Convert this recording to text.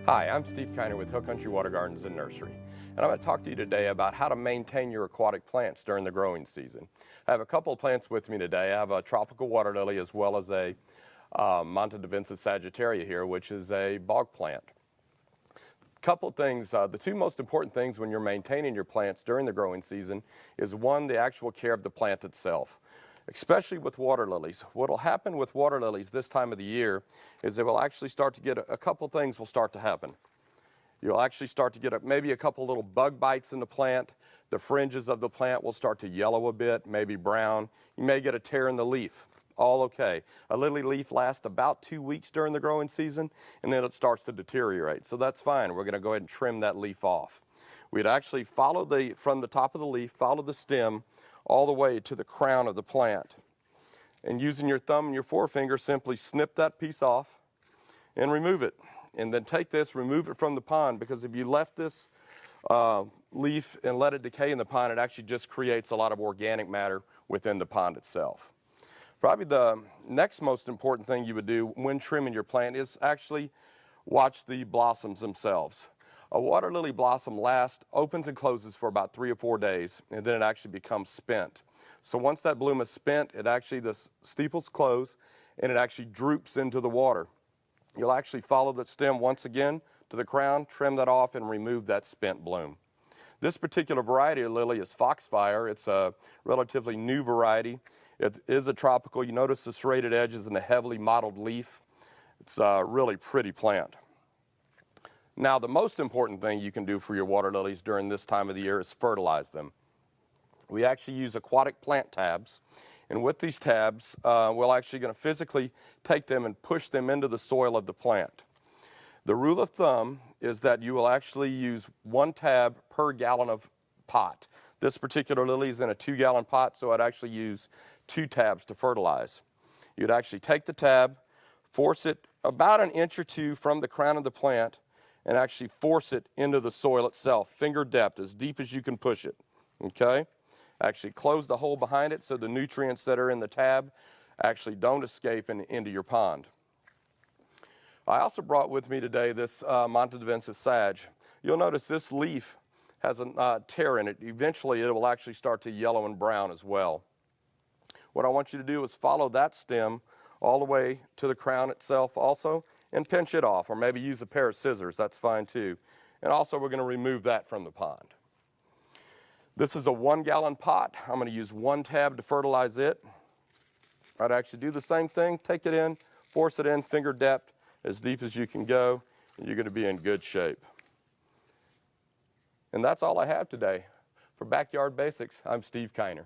Hi, I'm Steve Kainer with Hill Country Water Gardens and Nursery, and I'm going to talk to you today about how to maintain your aquatic plants during the growing season. I have a couple of plants with me today. I have a tropical water lily as well as a Montedavensis sagittaria here, which is a bog plant. Couple of things, the two most important things when you're maintaining your plants during the growing season is one, the actual care of the plant itself. Especially with water lilies. What will happen with water lilies this time of the year is they will actually start to get a couple things will start to happen. You'll actually start to get maybe a couple little bug bites in the plant. The fringes of the plant will start to yellow a bit, maybe brown. You may get a tear in the leaf. All okay. A lily leaf lasts about 2 weeks during the growing season, and then it starts to deteriorate. So that's fine. We're going to go ahead and trim that leaf off. We'd actually follow from the top of the leaf, follow the stem all the way to the crown of the plant. And using your thumb and your forefinger, simply snip that piece off and remove it. And then take this, remove it from the pond, because if you left this leaf and let it decay in the pond, it actually just creates a lot of organic matter within the pond itself. Probably the next most important thing you would do when trimming your plant is actually watch the blossoms themselves. A water lily blossom opens and closes for about 3 or 4 days, and then it actually becomes spent. So once that bloom is spent, the steeples close, and it actually droops into the water. You'll actually follow the stem once again to the crown, trim that off, and remove that spent bloom. This particular variety of lily is Foxfire. It's a relatively new variety. It is a tropical. You notice the serrated edges and the heavily mottled leaf. It's a really pretty plant. Now, the most important thing you can do for your water lilies during this time of the year is fertilize them. We actually use aquatic plant tabs, and with these tabs, we're actually going to physically take them and push them into the soil of the plant. The rule of thumb is that you will actually use 1 tab per gallon of pot. This particular lily is in a 2-gallon pot, so I'd actually use 2 tabs to fertilize. You'd actually take the tab, force it about 1 inch or 2 from the crown of the plant, and actually force it into the soil itself, finger depth, as deep as you can push it, okay? Actually close the hole behind it so the nutrients that are in the tab actually don't escape into your pond. I also brought with me today this Montedavensis sag. You'll notice this leaf has a tear in it. Eventually it will actually start to yellow and brown as well. What I want you to do is follow that stem all the way to the crown itself also, and pinch it off, or maybe use a pair of scissors, that's fine too. And also we're going to remove that from the pond. This is a 1-gallon pot. I'm going to use 1 tab to fertilize it. I'd actually do the same thing, take it in, force it in, finger depth, as deep as you can go, and you're going to be in good shape. And that's all I have today. For Backyard Basics, I'm Steve Kainer.